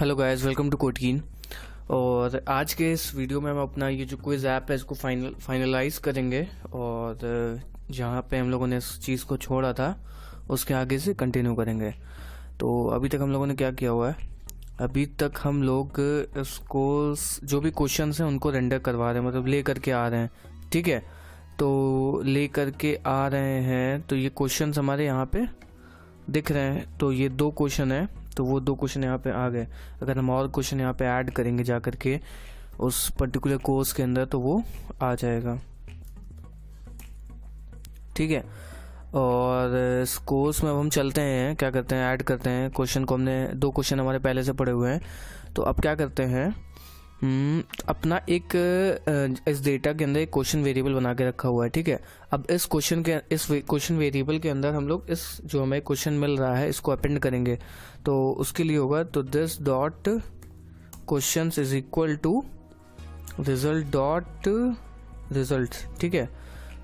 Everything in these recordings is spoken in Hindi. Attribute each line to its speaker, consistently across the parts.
Speaker 1: हेलो गाइस, वेलकम टू कोडकीन। और आज के इस वीडियो में हम अपना ये जो क्विज ऐप है इसको फाइनलाइज करेंगे और जहाँ पे हम लोगों ने इस चीज़ को छोड़ा था उसके आगे से कंटिन्यू करेंगे। तो अभी तक हम लोगों ने क्या किया हुआ है, अभी तक हम लोग इसको जो भी क्वेश्चंस हैं उनको रेंडर करवा रहे हैं, मतलब ले करके आ रहे हैं। ठीक है, तो ले करके आ रहे हैं तो ये क्वेश्चंस हमारे यहाँ पे दिख रहे हैं। तो ये 2 क्वेश्चन है, तो वो 2 क्वेश्चन यहाँ पे आ गए। अगर हम और क्वेश्चन यहाँ पे ऐड करेंगे जा करके उस पर्टिकुलर कोर्स के अंदर तो वो आ जाएगा। ठीक है, और इस कोर्स में अब हम चलते हैं, क्या करते हैं, ऐड करते हैं क्वेश्चन को। हमने 2 क्वेश्चन हमारे पहले से पड़े हुए हैं, तो अब क्या करते हैं, अपना एक इस डेटा के अंदर एक क्वेश्चन वेरिएबल बना के रखा हुआ है। ठीक है, अब इस क्वेश्चन वेरिएबल के अंदर हम लोग इस जो हमें क्वेश्चन मिल रहा है इसको अपेंड करेंगे। तो उसके लिए होगा तो this dot questions is equal to result dot result. ठीक है,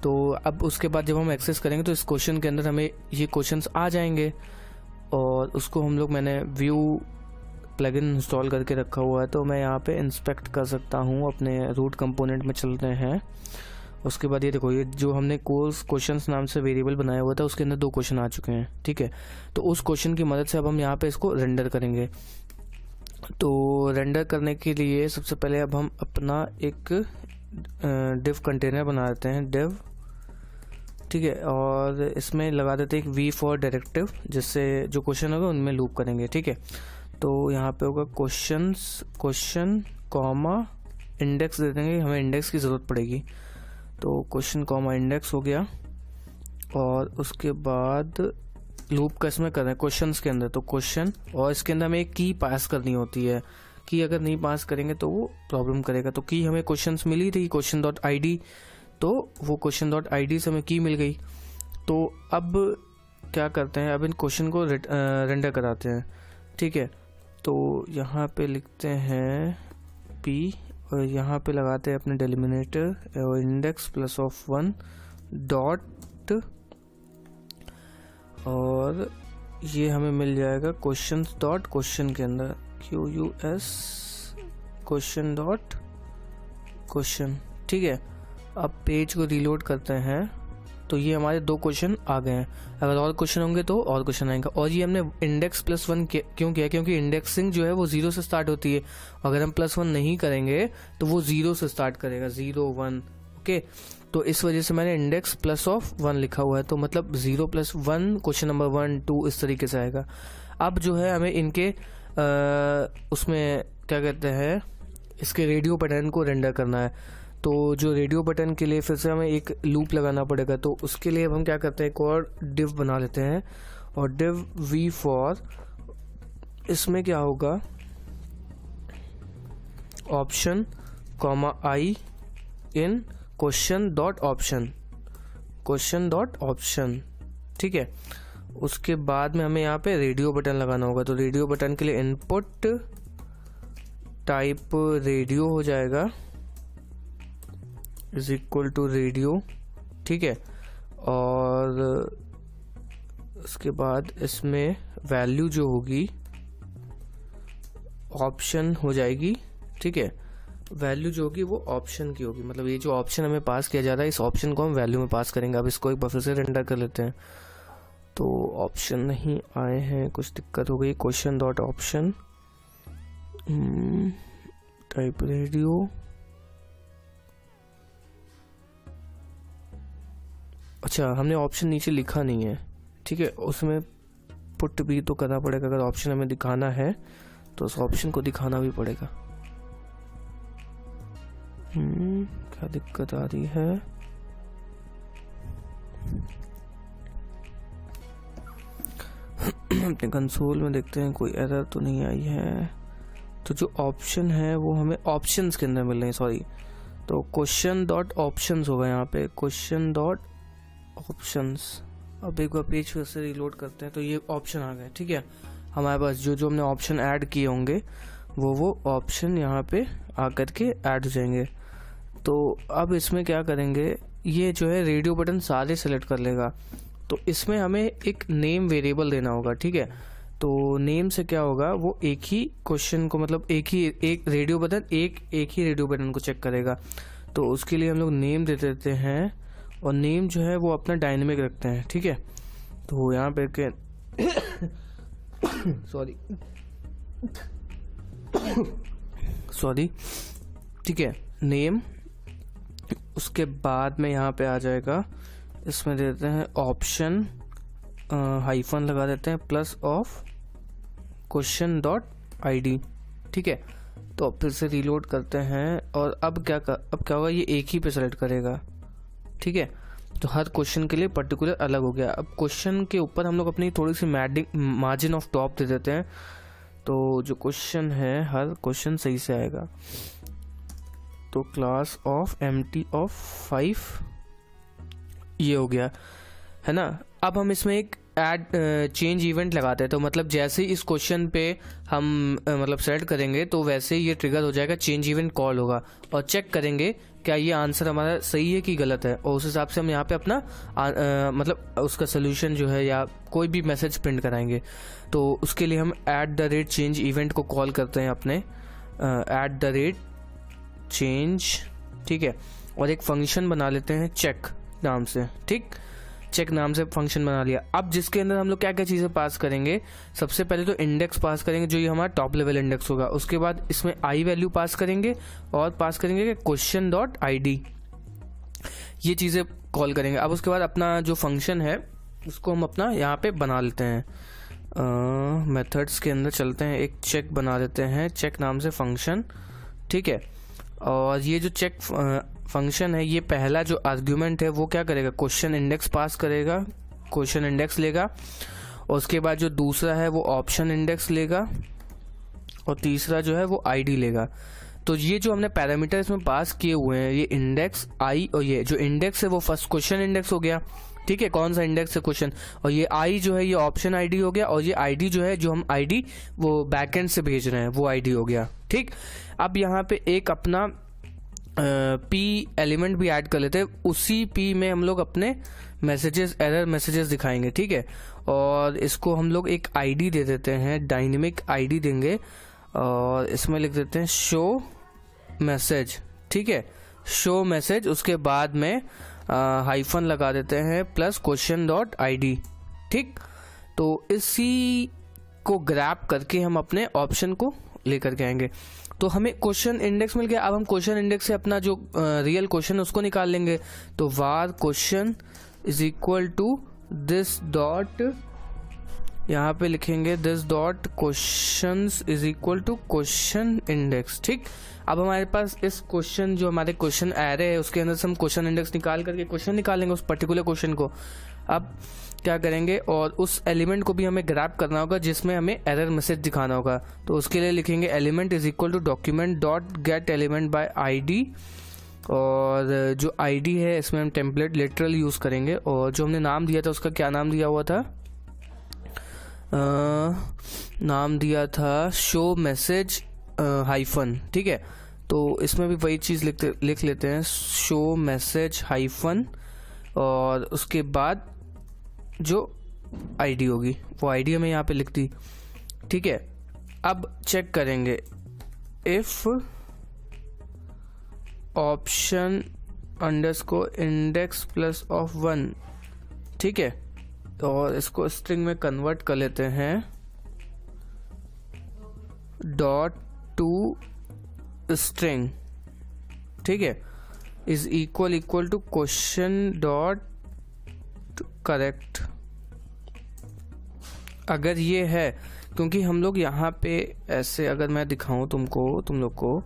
Speaker 1: तो अब उसके बाद जब हम एक्सेस करेंगे तो इस क्वेश्चन के अंदर हमें ये क्वेश्चंस आ जाएंगे और उसको हम लोग, मैंने व्यू प्लगइन इंस्टॉल करके रखा हुआ है तो मैं यहाँ पे इंस्पेक्ट कर सकता हूँ। अपने रूट कंपोनेंट में चलते हैं। उसके बाद ये देखो, ये जो हमने कोर्स क्वेश्चंस नाम से वेरिएबल बनाया हुआ था उसके अंदर 2 क्वेश्चन आ चुके हैं। ठीक है, तो उस क्वेश्चन की मदद से अब हम यहाँ पे इसको रेंडर करेंगे। तो रेंडर करने के लिए सबसे पहले अब हम अपना एक डिव कंटेनर बना देते हैं, डिव। ठीक है, और इसमें लगा देते हैं एक वी फॉर डायरेक्टिव, जिससे जो क्वेश्चन होगा उनमें लूप करेंगे। ठीक है, तो यहाँ पे होगा क्वेश्चन कॉमा इंडेक्स दे देंगे, हमें इंडेक्स की ज़रूरत पड़ेगी। तो क्वेश्चन कॉमा इंडेक्स हो गया और उसके बाद लूप का इसमें कर रहे हैं क्वेश्चंस के अंदर। तो क्वेश्चन, और इसके अंदर हमें एक की पास करनी होती है। की अगर नहीं पास करेंगे तो वो प्रॉब्लम करेगा। तो की हमें क्वेश्चंस मिली थी क्वेश्चन डॉट आई डी, तो वो क्वेश्चन डॉट आई डी से हमें की मिल गई। तो अब क्या करते हैं, अब इन क्वेश्चन को रेंडर कराते हैं। ठीक है, तो यहाँ पे लिखते हैं p और यहाँ पे लगाते हैं अपने डेलिमिनेटर और इंडेक्स प्लस ऑफ 1 डॉट, और ये हमें मिल जाएगा क्वेश्चन डॉट क्वेश्चन के अंदर QUS क्वेश्चन डॉट क्वेश्चन। ठीक है, अब पेज को रीलोड करते हैं तो ये हमारे 2 क्वेश्चन आ गए हैं। अगर और क्वेश्चन होंगे तो और क्वेश्चन आएंगे। और ये हमने इंडेक्स प्लस 1 क्यों किया, क्योंकि इंडेक्सिंग जो है वो 0 से स्टार्ट होती है। अगर हम +1 नहीं करेंगे तो वो 0 से स्टार्ट करेगा, 0 1। ओके, तो इस वजह से मैंने इंडेक्स प्लस ऑफ 1 लिखा हुआ है। तो मतलब 0 + 1 क्वेश्चन नंबर 1 2 इस तरीके से आएगा। अब जो है हमें इनके उसमें क्या कहते हैं, इसके रेडियो पैटर्न को रेंडर करना है। तो जो रेडियो बटन के लिए फिर से हमें एक लूप लगाना पड़ेगा। तो उसके लिए अब हम क्या करते हैं, एक और डिव बना लेते हैं और डिव वी फॉर, इसमें क्या होगा, option comma I in question dot option, question dot option. ठीक है, उसके बाद में हमें यहाँ पे रेडियो बटन लगाना होगा। तो रेडियो बटन के लिए इनपुट टाइप रेडियो हो जाएगा, इज इक्वल टू रेडियो। ठीक है, और उसके बाद इसमें वैल्यू जो होगी ऑप्शन हो जाएगी। ठीक है, वैल्यू जो होगी वो ऑप्शन की होगी, मतलब ये जो ऑप्शन हमें पास किया जा रहा है इस ऑप्शन को हम वैल्यू में पास करेंगे। अब इसको एक बार फिर से रेंडर कर लेते हैं। तो ऑप्शन नहीं आए हैं, कुछ दिक्कत हो गई। Question dot option type radio, अच्छा हमने ऑप्शन नीचे लिखा नहीं है। ठीक है, उसमें पुट भी तो करना पड़ेगा। अगर ऑप्शन हमें दिखाना है तो उस ऑप्शन को दिखाना भी पड़ेगा। क्या दिक्कत आ रही है, अपने कंसोल में देखते हैं कोई एरर तो नहीं आई है। तो जो ऑप्शन है वो हमें ऑप्शंस के अंदर मिल रहे हैं, सॉरी। तो क्वेश्चन डॉट ऑप्शंस होगा यहाँ पे, क्वेश्चन डॉट ऑप्शंस। अब एक बार पेज फिर से रीलोड करते हैं तो ये ऑप्शन आ गए। ठीक है, हमारे पास जो जो हमने ऑप्शन ऐड किए होंगे वो ऑप्शन यहाँ पे आकर के ऐड हो जाएंगे। तो अब इसमें क्या करेंगे, ये जो है रेडियो बटन सारे सेलेक्ट कर लेगा। तो इसमें हमें एक नेम वेरिएबल देना होगा। ठीक है, तो नेम से क्या होगा, वो एक ही क्वेश्चन को मतलब एक रेडियो बटन एक ही रेडियो बटन को चेक करेगा। तो उसके लिए हम लोग नेम दे देते हैं और नेम जो है वो अपना डायनेमिक रखते हैं, ठीक है। तो यहाँ पे के सॉरी ठीक है, नेम। उसके बाद में यहाँ पे आ जाएगा, इसमें दे देते हैं ऑप्शन हाइफन लगा देते हैं plus of question dot ID, ठीक है। तो फिर से रीलोड करते हैं और अब क्या होगा, ये एक ही पे सेलेक्ट करेगा, ठीक है। तो हर क्वेश्चन के लिए पर्टिकुलर अलग हो गया। अब क्वेश्चन के ऊपर हम लोग अपनी थोड़ी सी मार्जिन ऑफ टॉप दे देते हैं, तो जो क्वेश्चन है हर क्वेश्चन सही से आएगा। तो क्लास ऑफ empty ऑफ 5 ये हो गया, है ना। अब हम इसमें एक ऐड चेंज इवेंट लगाते हैं। तो मतलब जैसे ही इस क्वेश्चन पे हम मतलब सेलेक्ट करेंगे तो वैसे ही ये ट्रिगर हो जाएगा, चेंज इवेंट कॉल होगा और चेक करेंगे क्या ये आंसर हमारा सही है कि गलत है, और उस हिसाब से हम यहाँ पे अपना मतलब उसका सोल्यूशन जो है या कोई भी मैसेज प्रिंट कराएंगे। तो उसके लिए हम @चेंज इवेंट को कॉल करते हैं अपने @चेंज, ठीक है। और एक फंक्शन बना लेते हैं चेक नाम से, ठीक। चेक नाम से फंक्शन बना लिया। अब जिसके अंदर हम लोग क्या क्या चीज़ें पास करेंगे, सबसे पहले तो इंडेक्स पास करेंगे जो ये हमारा टॉप लेवल इंडेक्स होगा। उसके बाद इसमें आई वैल्यू पास करेंगे और पास करेंगे क्वेश्चन डॉट ID, ये चीज़ें कॉल करेंगे। अब उसके बाद अपना जो फंक्शन है उसको हम अपना यहाँ पे बना लेते हैं। मेथड्स के अंदर चलते हैं, एक चेक बना देते हैं, चेक नाम से फंक्शन, ठीक है। और ये जो चेक फंक्शन है, ये पहला जो आर्ग्यूमेंट है वो क्या करेगा, क्वेश्चन इंडेक्स पास करेगा, क्वेश्चन इंडेक्स लेगा। और उसके बाद जो दूसरा है वो ऑप्शन इंडेक्स लेगा और तीसरा जो है वो ID लेगा। तो ये जो हमने पैरामीटर इसमें पास किए हुए हैं, ये इंडेक्स I और ये जो इंडेक्स है वो फर्स्ट क्वेश्चन इंडेक्स हो गया, ठीक है। कौन सा इंडेक्स है, क्वेश्चन। और ये I जो है ये ऑप्शन ID हो गया, और ये ID जो है जो हम ID वो बैकएंड से भेज रहे हैं वो ID हो गया, ठीक। अब यहाँ पे एक अपना P एलिमेंट भी ऐड कर लेते हैं, उसी P में हम लोग अपने मैसेजेस, एरर मैसेजेस दिखाएंगे, ठीक है। और इसको हम लोग एक ID दे देते हैं, डायनेमिक ID देंगे और इसमें लिख देते हैं शो मैसेज, ठीक है, शो मैसेज। उसके बाद में हाइफन लगा देते हैं प्लस क्वेश्चन डॉट ID, ठीक। तो इसी को ग्रैब करके हम अपने ऑप्शन को लेकर के आएंगे। तो हमें क्वेश्चन इंडेक्स मिल गया। अब हम क्वेश्चन इंडेक्स से अपना जो रियल क्वेश्चन है उसको निकाल लेंगे। तो var question is equal to this dot, यहाँ पे लिखेंगे this dot question is equal to question index, ठीक। अब हमारे पास इस क्वेश्चन जो हमारे क्वेश्चन एरे है उसके अंदर से हम क्वेश्चन इंडेक्स निकाल करके क्वेश्चन निकालेंगे उस पर्टिकुलर क्वेश्चन को। अब क्या करेंगे, और उस एलिमेंट को भी हमें ग्रैब करना होगा जिसमें हमें एरर मैसेज दिखाना होगा। तो उसके लिए लिखेंगे element is equal to document dot get element by ID, और जो ID है इसमें हम टेम्पलेट लिटरल यूज करेंगे। और जो हमने नाम दिया था उसका क्या नाम दिया हुआ था, नाम दिया था शो मैसेज हाइफन, ठीक है। तो इसमें भी वही चीज लिख लेते हैं, शो मैसेज हाइफन, और उसके बाद जो ID होगी वो ID हमें यहाँ पे लिख दी, ठीक है। अब चेक करेंगे if option underscore index plus of 1, ठीक है। और इसको स्ट्रिंग में कन्वर्ट कर लेते हैं, डॉट टू स्ट्रिंग, ठीक है, is equal to question dot correct. अगर ये है, क्योंकि हम लोग यहाँ पे ऐसे अगर मैं दिखाऊं तुम लोग को,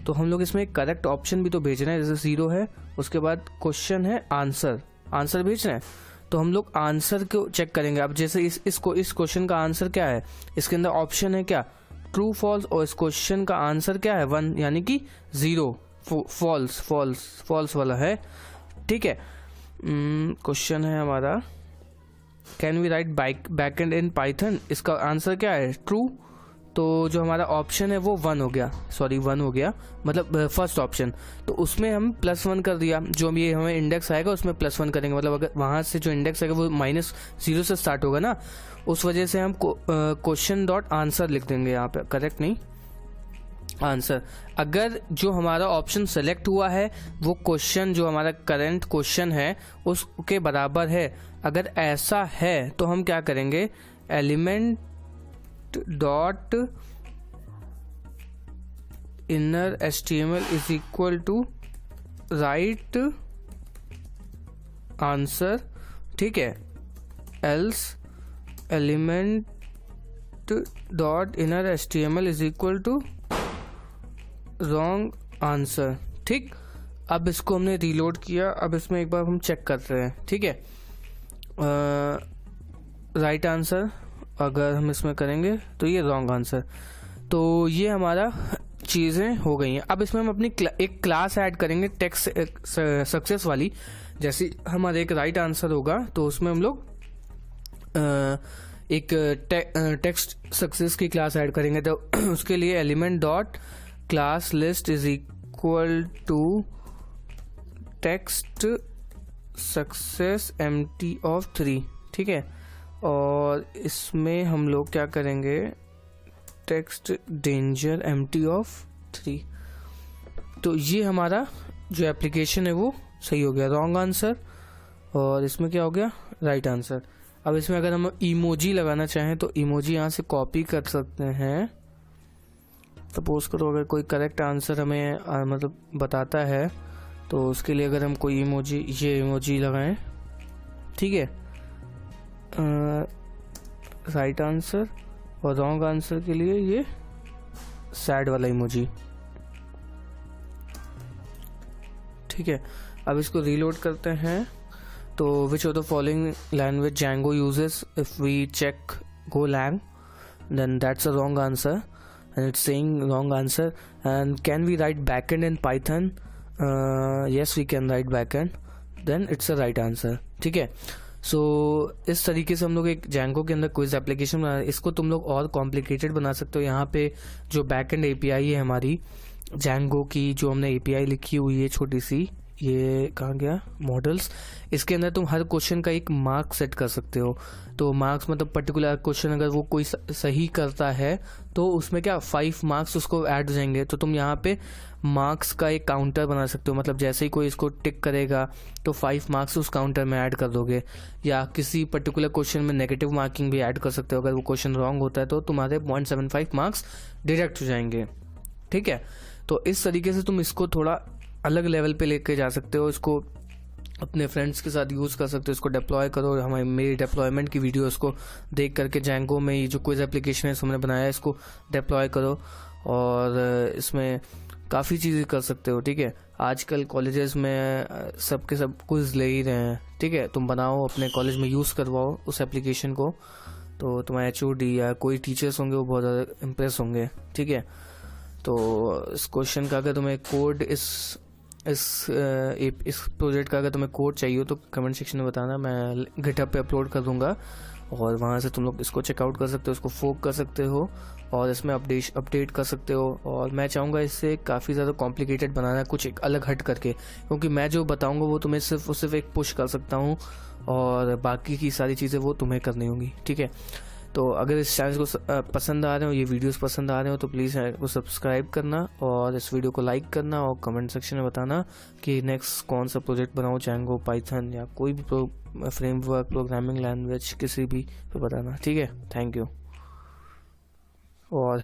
Speaker 1: तो हम लोग इसमें एक करेक्ट ऑप्शन भी तो भेज रहे हैं, जैसे 0 है, उसके बाद क्वेश्चन है आंसर भेज रहे हैं। तो हम लोग आंसर को चेक करेंगे। अब जैसे इस क्वेश्चन का आंसर क्या है, इसके अंदर ऑप्शन है क्या, ट्रू फॉल्स, और इस क्वेश्चन का आंसर क्या है 1, यानी कि 0, फॉल्स वाला है, ठीक है। क्वेश्चन है हमारा can we write backend in Python, इसका आंसर क्या है ट्रू। तो जो हमारा ऑप्शन है वो 1 हो गया, सॉरी 1 हो गया, मतलब फर्स्ट ऑप्शन। तो उसमें हम +1 कर दिया, जो ये हमें इंडेक्स आएगा उसमें +1 करेंगे, मतलब अगर वहाँ से जो इंडेक्स आएगा वो -0 से स्टार्ट होगा ना, उस वजह से हम क्वेश्चन डॉट आंसर लिख देंगे यहाँ पे, करेक्ट नहीं आंसर। अगर जो हमारा ऑप्शन सेलेक्ट हुआ है वो क्वेश्चन जो हमारा करंट क्वेश्चन है उसके बराबर है, अगर ऐसा है तो हम क्या करेंगे, element dot inner HTML is equal to right answer, ठीक है, else element dot inner HTML is equal to wrong answer. ठीक, अब इसको हमने रीलोड किया, अब इसमें एक बार हम चेक करते हैं, ठीक है, राइट आंसर अगर हम इसमें करेंगे तो ये रॉन्ग आंसर। तो ये हमारा चीज़ें हो गई हैं। अब इसमें हम अपनी एक क्लास ऐड करेंगे टेक्स्ट सक्सेस वाली। जैसे हमारा एक राइट आंसर होगा तो उसमें हम लोग एक टेक्स्ट सक्सेस की क्लास ऐड करेंगे। तो उसके लिए element dot class list is equal to text success empty of 3, ठीक है। और इसमें हम लोग क्या करेंगे, टेक्स्ट डेंजर empty ऑफ 3। तो ये हमारा जो एप्लीकेशन है वो सही हो गया, रॉन्ग आंसर, और इसमें क्या हो गया, राइट आंसर। अब इसमें अगर हम इमोजी लगाना चाहें तो इमोजी यहाँ से कॉपी कर सकते हैं। सपोज करो अगर कोई करेक्ट आंसर हमें मतलब बताता है तो उसके लिए अगर हम कोई इमोजी, ये इमोजी लगाएं, ठीक है, राइट आंसर, और रॉन्ग आंसर के लिए ये सैड वाला इमोजी, ठीक है। अब इसको रीलोड करते हैं। तो which of the following language Django uses? If we check Golang, then that's a wrong answer, and it's saying wrong answer. And can we write backend in Python? Yes, we can write backend. Then it's a right answer, ठीक है। सो इस तरीके से हम लोग एक Django के अंदर क्विज एप्लीकेशन बना, इसको तुम लोग और कॉम्प्लिकेटेड बना सकते हो। यहाँ पे जो बैकएंड API है हमारी Django की, जो हमने API लिखी हुई है छोटी सी, ये कहाँ गया, मॉडल्स, इसके अंदर तुम हर क्वेश्चन का एक मार्क्स सेट कर सकते हो। तो मार्क्स मतलब पर्टिकुलर क्वेश्चन अगर वो कोई सही करता है तो उसमें क्या 5 मार्क्स उसको ऐड हो जाएंगे। तो तुम यहाँ पे मार्क्स का एक काउंटर बना सकते हो, मतलब जैसे ही कोई इसको टिक करेगा तो 5 मार्क्स उस काउंटर में ऐड कर दोगे। या किसी पर्टिकुलर क्वेश्चन में नेगेटिव मार्किंग भी ऐड कर सकते हो, अगर वो क्वेश्चन रॉन्ग होता है तो तुम्हारे 0.75 मार्क्स डिडक्ट हो जाएंगे, ठीक है। तो इस तरीके से तुम इसको थोड़ा अलग लेवल पे लेके जा सकते हो, इसको अपने फ्रेंड्स के साथ यूज़ कर सकते हो, इसको डिप्लॉय करो। हमारी मेरी डिप्लॉयमेंट की वीडियो इसको देख करके Django में ये जो क्विज एप्लीकेशन है हमने बनाया है इसको डिप्लॉय करो, और इसमें काफ़ी चीज़ें कर सकते हो, ठीक है। आजकल कॉलेजेस में सबके सब क्विज ले ही रहे हैं, ठीक है। तुम बनाओ, अपने कॉलेज में यूज़ करवाओ उस एप्लीकेशन को, तो तुम्हारे HOD या कोई टीचर्स होंगे वो बहुत ज़्यादा इम्प्रेस होंगे, ठीक है। तो इस क्वेश्चन का अगर तुम्हें कोड, इस प्रोजेक्ट का अगर तुम्हें कोड चाहिए तो कमेंट सेक्शन में बताना, मैं गिटहब पे अपलोड कर दूंगा, और वहाँ से तुम लोग इसको चेकआउट कर सकते हो, इसको फोक कर सकते हो, और इसमें अपडेट कर सकते हो। और मैं चाहूँगा इससे काफ़ी ज़्यादा कॉम्प्लिकेटेड बनाना, कुछ एक अलग हट करके, क्योंकि मैं जो बताऊँगा वो तुम्हें सिर्फ एक पुश कर सकता हूँ, और बाकी की सारी चीज़ें वो तुम्हें करनी होंगी, ठीक है। तो अगर इस चैनल को पसंद आ रहे हो, ये वीडियोस पसंद आ रहे हो, तो प्लीज़ चैनल को सब्सक्राइब करना और इस वीडियो को लाइक करना, और कमेंट सेक्शन में बताना कि नेक्स्ट कौन सा प्रोजेक्ट बनाओ, Django, पाइथन या कोई भी फ्रेमवर्क, प्रोग्रामिंग लैंग्वेज, किसी भी पे बताना, ठीक है। Thank you. और